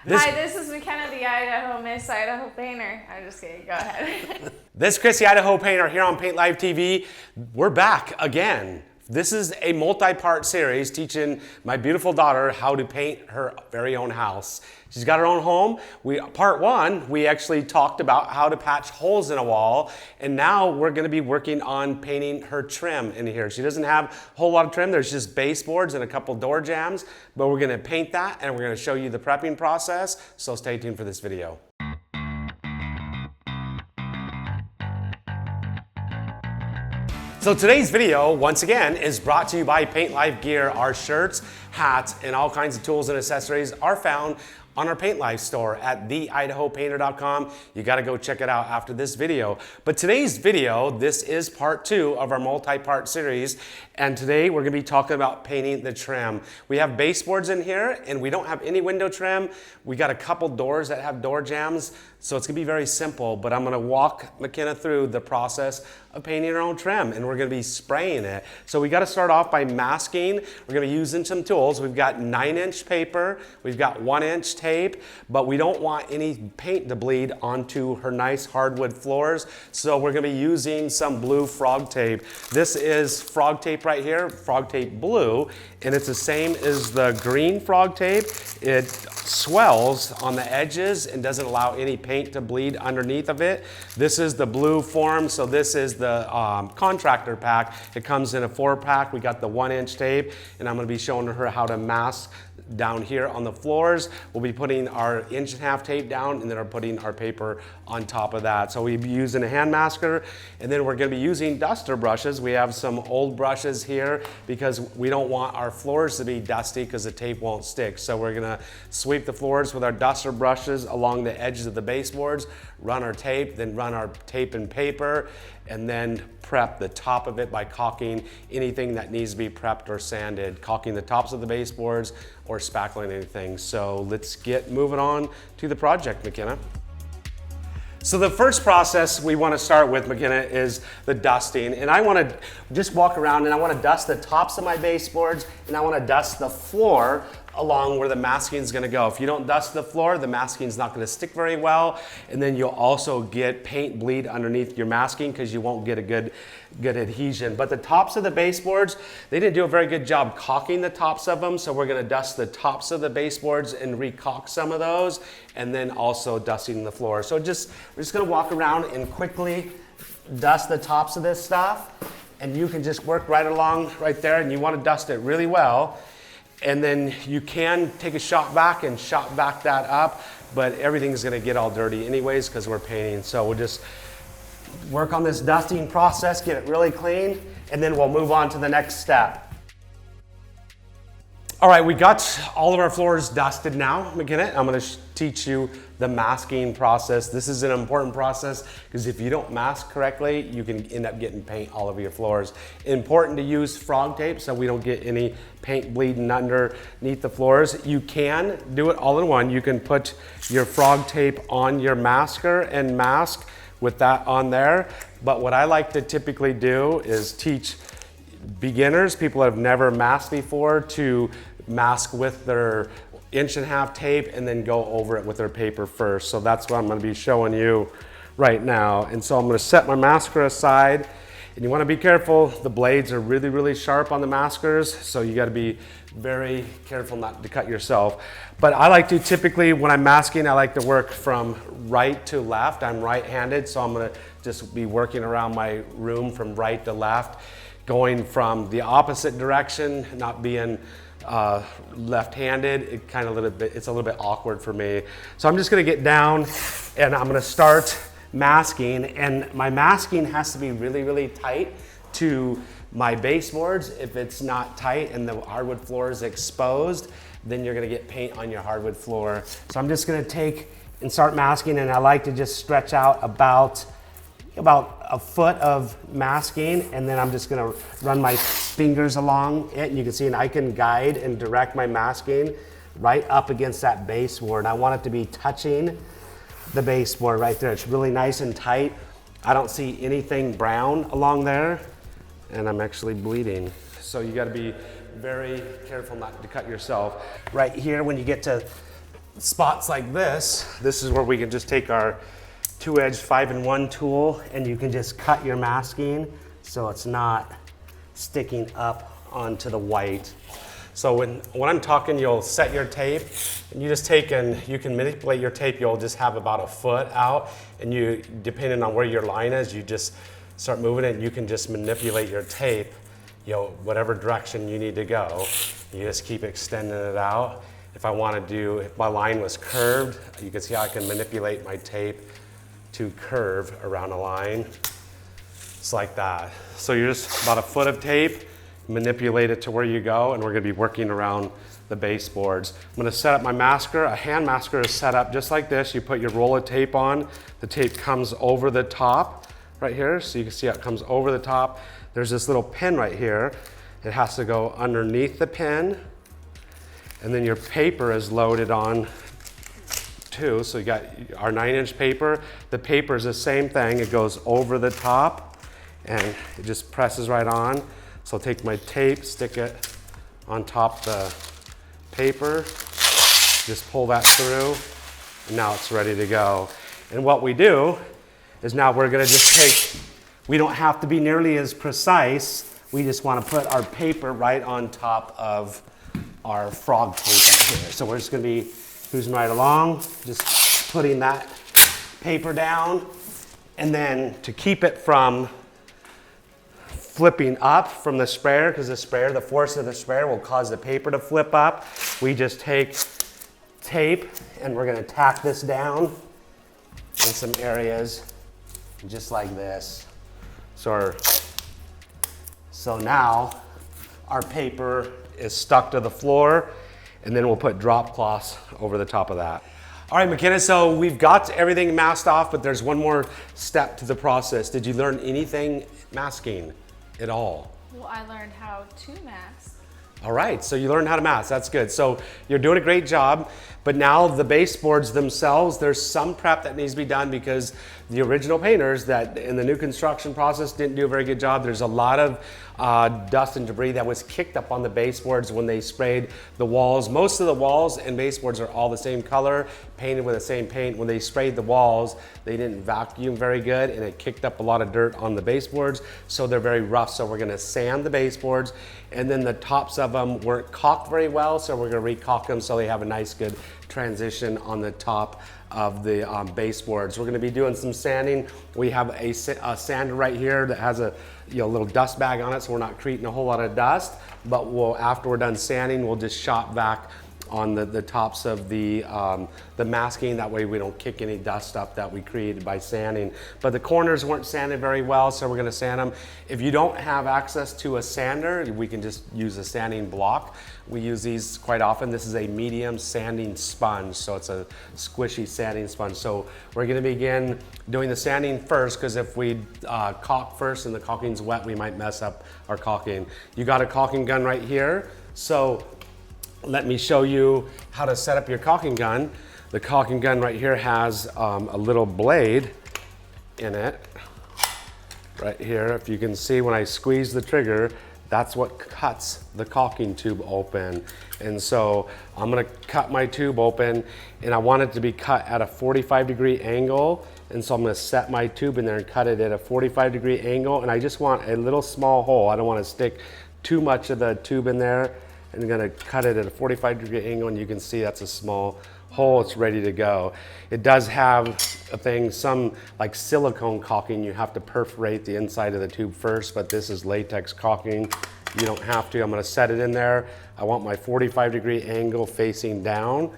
Hi, this is McKenna, the Idaho Miss Idaho Painter. I'm just kidding, go ahead. This is Chris, the Idaho Painter, here on Paint Live TV. We're back again. This is a multi-part series teaching my beautiful daughter how to paint her very own house. She's got her own home. Part one, we actually talked about how to patch holes in a wall, and now we're gonna be working on painting her trim in here. She doesn't have a whole lot of trim. There's just baseboards and a couple door jambs, but we're gonna paint that and we're gonna show you the prepping process, so stay tuned for this video. So today's video, once again, is brought to you by Paint Live Gear. Our shirts, hats, and all kinds of tools and accessories are found on our Paint Live store at theidahopainter.com. You gotta go check it out after this video. But today's video, this is part two of our multi-part series, and today we're gonna be talking about painting the trim. We have baseboards in here, and we don't have any window trim. We got a couple doors that have door jambs, so it's gonna be very simple, but I'm gonna walk McKenna through the process of painting our own trim, and we're gonna be spraying it. So we gotta start off by masking. We're gonna be using some tools. We've got 9-inch paper, we've got 1-inch tape, but we don't want any paint to bleed onto her nice hardwood floors, so we're gonna be using some blue frog tape. This is frog tape right here, frog tape blue, and it's the same as the green frog tape. It swells on the edges and doesn't allow any paint to bleed underneath of it. This is the blue form, so this is the contractor pack. It comes in a 4-pack. We got the 1-inch tape, and I'm gonna be showing her how to mask down here on the floors. We'll be putting our 1.5-inch tape down, and then we're putting our paper on top of that. So we'll be using a hand masker, and then we're gonna be using duster brushes. We have some old brushes here because we don't want our floors to be dusty because the tape won't stick. So we're gonna sweep the floors with our duster brushes along the edges of the baseboards, run our tape, then run our tape and paper, and then prep the top of it by caulking anything that needs to be prepped or sanded, caulking the tops of the baseboards or spackling anything. So let's get moving on to the project, McKenna. So the first process we want to start with, McKenna, is the dusting. And I want to just walk around and I want to dust the tops of my baseboards, and I want to dust the floor along where the masking is going to go. If you don't dust the floor, the masking is not going to stick very well, and then you'll also get paint bleed underneath your masking because you won't get a good adhesion. But the tops of the baseboards, they didn't do a very good job caulking the tops of them, so we're going to dust the tops of the baseboards and re-caulk some of those, and then also dusting the floor. So we're just going to walk around and quickly dust the tops of this stuff, and you can just work right along right there, and you want to dust it really well. And then you can take a shot back and shot back that up, but everything's gonna get all dirty anyways because we're painting. So we'll just work on this dusting process, get it really clean, and then we'll move on to the next step. All right, we got all of our floors dusted now, McKenna. I'm gonna teach you the masking process. This is an important process because if you don't mask correctly, you can end up getting paint all over your floors. Important to use frog tape so we don't get any paint bleeding underneath the floors. You can do it all in one. You can put your frog tape on your masker and mask with that on there. But what I like to typically do is teach beginners, people that have never masked before, to mask with their 1.5-inch tape and then go over it with their paper first. So that's what I'm going to be showing you right now. And so I'm going to set my masker aside, and you want to be careful. The blades are really, really sharp on the maskers, so you got to be very careful not to cut yourself. But I like to typically, when I'm masking, I like to work from right to left. I'm right-handed, so I'm going to just be working around my room from right to left, going from the opposite direction, not being left-handed. It's a little bit awkward for me. So I'm just gonna get down and I'm gonna start masking, and my masking has to be really, really tight to my baseboards. If it's not tight and the hardwood floor is exposed, then you're gonna get paint on your hardwood floor. So I'm just gonna take and start masking, and I like to just stretch out about a foot of masking, and then I'm just gonna run my fingers along it, and you can see, and I can guide and direct my masking right up against that baseboard. I want it to be touching the baseboard right there. It's really nice and tight. I don't see anything brown along there, and I'm actually bleeding. So you gotta be very careful not to cut yourself. Right here, when you get to spots like this is where we can just take our 2-edged 5-in-1 tool and you can just cut your masking so it's not sticking up onto the white. So when I'm talking, you'll set your tape and you just take and you can manipulate your tape. You'll just have about a foot out and you, depending on where your line is, you just start moving it. You can just manipulate your tape, whatever direction you need to go. You just keep extending it out. If I want to do, if my line was curved, you can see how I can manipulate my tape to curve around a line. It's like that. So you're just about a foot of tape, manipulate it to where you go, and we're going to be working around the baseboards. I'm going to set up my masker. A hand masker is set up just like this. You put your roll of tape on. The tape comes over the top right here, so you can see how it comes over the top. There's this little pin right here. It has to go underneath the pin, and then your paper is loaded on too. So you got our 9-inch paper. The paper is the same thing. It goes over the top and it just presses right on. So I'll take my tape, stick it on top the paper, just pull that through, and now it's ready to go. And what we do is now we're gonna just take, we don't have to be nearly as precise. We just wanna put our paper right on top of our frog tape right here. So we're just gonna be cruising right along, just putting that paper down. And then to keep it from flipping up from the sprayer, because the force of the sprayer will cause the paper to flip up, we just take tape and we're going to tack this down in some areas just like this. So now our paper is stuck to the floor, and then we'll put drop cloths over the top of that. All right, McKenna, so we've got everything masked off, but there's one more step to the process. Did you learn anything masking at all? Well, I learned how to mask. All right, so you learned how to mask. That's good. So you're doing a great job, but now the baseboards themselves, there's some prep that needs to be done because the original painters that in the new construction process didn't do a very good job. There's a lot of dust and debris that was kicked up on the baseboards when they sprayed the walls. Most of the walls and baseboards are all the same color, painted with the same paint. When they sprayed the walls, they didn't vacuum very good and it kicked up a lot of dirt on the baseboards, so they're very rough. So we're gonna sand the baseboards, and then the tops of them weren't caulked very well, so we're gonna re-caulk them so they have a nice good transition on the top of the baseboards. We're gonna be doing some sanding. We have a sander right here that has a little dust bag on it, so we're not creating a whole lot of dust, but after we're done sanding, we'll just shop back on the tops of the masking. That way we don't kick any dust up that we created by sanding. But the corners weren't sanded very well, so we're gonna sand them. If you don't have access to a sander, we can just use a sanding block. We use these quite often. This is a medium sanding sponge, so it's a squishy sanding sponge. So we're gonna begin doing the sanding first, because if we caulk first and the caulking's wet, we might mess up our caulking. You got a caulking gun right here. So let me show you how to set up your caulking gun. The caulking gun right here has a little blade in it, right here. If you can see, when I squeeze the trigger, that's what cuts the caulking tube open. And so I'm gonna cut my tube open, and I want it to be cut at a 45-degree angle. And so I'm gonna set my tube in there and cut it at a 45-degree angle. And I just want a little small hole. I don't wanna stick too much of the tube in there. I'm gonna cut it at a 45-degree angle, and you can see that's a small hole. It's ready to go. It does have a thing, some like silicone caulking, you have to perforate the inside of the tube first, but this is latex caulking. You don't have to. I'm gonna set it in there. I want my 45-degree angle facing down,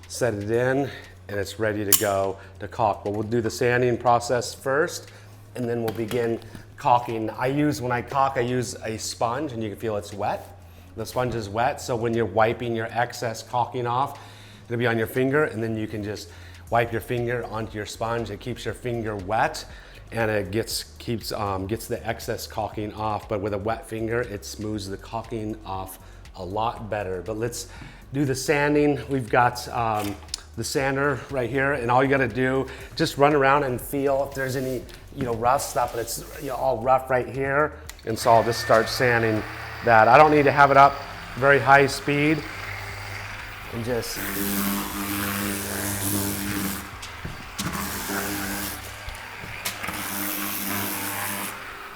set it in, and it's ready to go to caulk. But we'll do the sanding process first, and then we'll begin caulking. When I caulk, I use a sponge, and you can feel it's wet. The sponge is wet, so when you're wiping your excess caulking off, it'll be on your finger, and then you can just wipe your finger onto your sponge. It keeps your finger wet, and it gets the excess caulking off. But with a wet finger, it smooths the caulking off a lot better. But let's do the sanding. We've got the sander right here, and all you gotta do, just run around and feel if there's any rough stuff, but it's all rough right here. And so I'll just start sanding that. I don't need to have it up very high speed. and just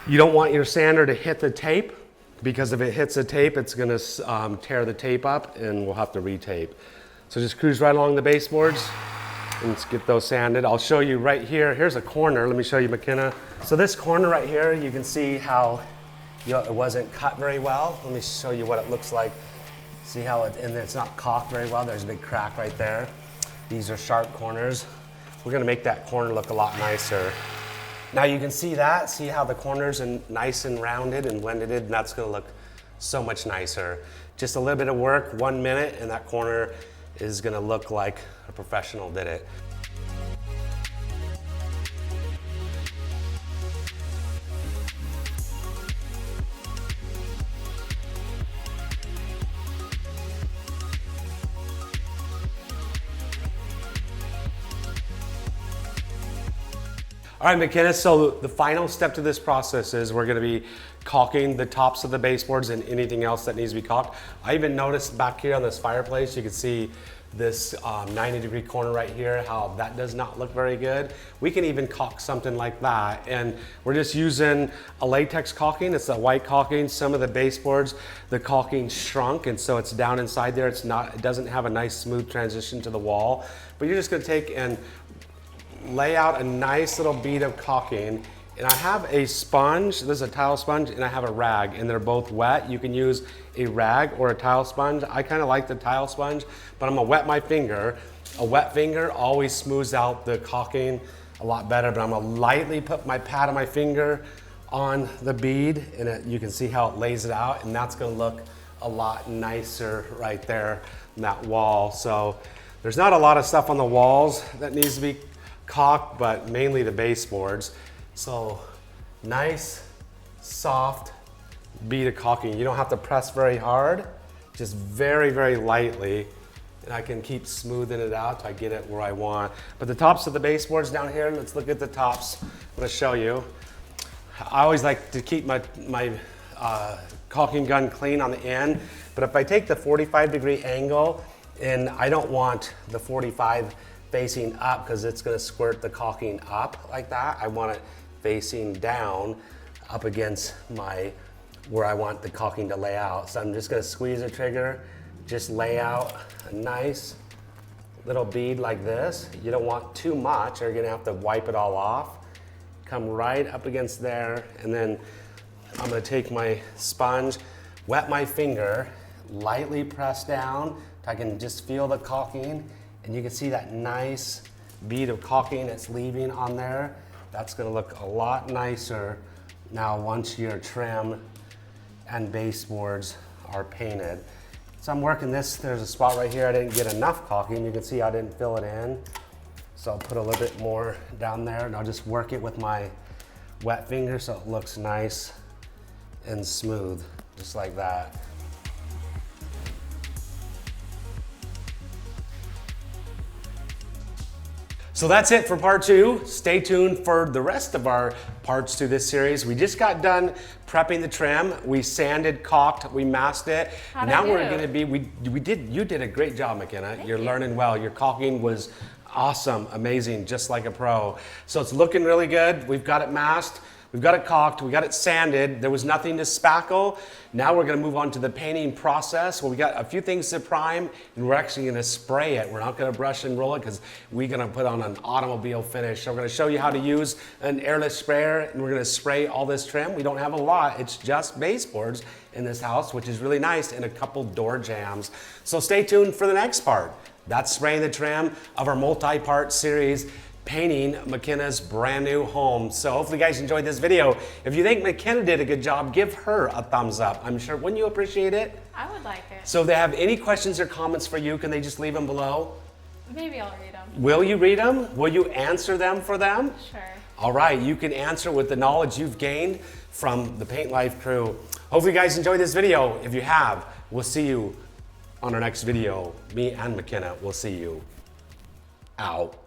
you don't want your sander to hit the tape, because if it hits the tape, it's gonna tear the tape up and we'll have to retape. So just cruise right along the baseboards and let's get those sanded. I'll show you right here. Here's a corner. Let me show you, McKenna. So this corner right here, you can see how it wasn't cut very well. Let me show you what it looks like. See how and it's not caulked very well. There's a big crack right there. These are sharp corners. We're gonna make that corner look a lot nicer. Now you can see that, see how the corners are nice and rounded and blended in, and that's gonna look so much nicer. Just a little bit of work, 1 minute, and that corner is gonna look like a professional did it. All right, McKenna, so the final step to this process is we're gonna be caulking the tops of the baseboards and anything else that needs to be caulked. I even noticed back here on this fireplace, you can see this 90-degree corner right here, how that does not look very good. We can even caulk something like that. And we're just using a latex caulking. It's a white caulking. Some of the baseboards, the caulking shrunk, and so it's down inside there. It doesn't have a nice smooth transition to the wall. But you're just gonna take and lay out a nice little bead of caulking, and I have a sponge. This is a tile sponge, and I have a rag, and they're both wet. You can use a rag or a tile sponge. I kind of like the tile sponge, but I'm gonna wet my finger. A wet finger always smooths out the caulking a lot better, but I'm gonna lightly put my pad of my finger on the bead, and you can see how it lays it out, and that's gonna look a lot nicer right there in that wall. So there's not a lot of stuff on the walls that needs to be caulk, but mainly the baseboards. So nice, soft bead of caulking. You don't have to press very hard, just very, very lightly, and I can keep smoothing it out till I get it where I want. But the tops of the baseboards down here, let's look at the tops. I'm gonna show you. I always like to keep my caulking gun clean on the end, but if I take the 45-degree angle, and I don't want the 45 facing up because it's going to squirt the caulking up like that. I want it facing down up against where I want the caulking to lay out. So I'm just going to squeeze the trigger, just lay out a nice little bead like this. You don't want too much or you're going to have to wipe it all off. Come right up against there, and then I'm going to take my sponge, wet my finger, lightly press down so I can just feel the caulking. And you can see that nice bead of caulking that's leaving on there. That's gonna look a lot nicer now once your trim and baseboards are painted. So I'm working this, there's a spot right here I didn't get enough caulking. You can see I didn't fill it in. So I'll put a little bit more down there, and I'll just work it with my wet finger so it looks nice and smooth, just like that. So that's it for part 2. Stay tuned for the rest of our parts to this series. We just got done prepping the trim. We sanded, caulked, we masked it. Now we're gonna be, you did a great job, McKenna. You're learning well. Your caulking was awesome, amazing, just like a pro. So it's looking really good. We've got it masked. We've got it caulked, we got it sanded. There was nothing to spackle. Now we're gonna move on to the painting process. Well, we got a few things to prime, and we're actually gonna spray it. We're not gonna brush and roll it because we're gonna put on an automobile finish. So we're gonna show you how to use an airless sprayer, and we're gonna spray all this trim. We don't have a lot, it's just baseboards in this house, which is really nice, and a couple door jambs. So stay tuned for the next part. That's spraying the trim of our multi-part series, painting McKenna's brand new home. So hopefully you guys enjoyed this video. If you think McKenna did a good job, give her a thumbs up. I'm sure, wouldn't you appreciate it? I would like it. So if they have any questions or comments for you, can they just leave them below? Maybe I'll read them. Will you read them? Will you answer them for them? Sure. All right, you can answer with the knowledge you've gained from the Paint Life crew. Hopefully you guys enjoyed this video. If you have, we'll see you on our next video. Me and McKenna will see you. Out.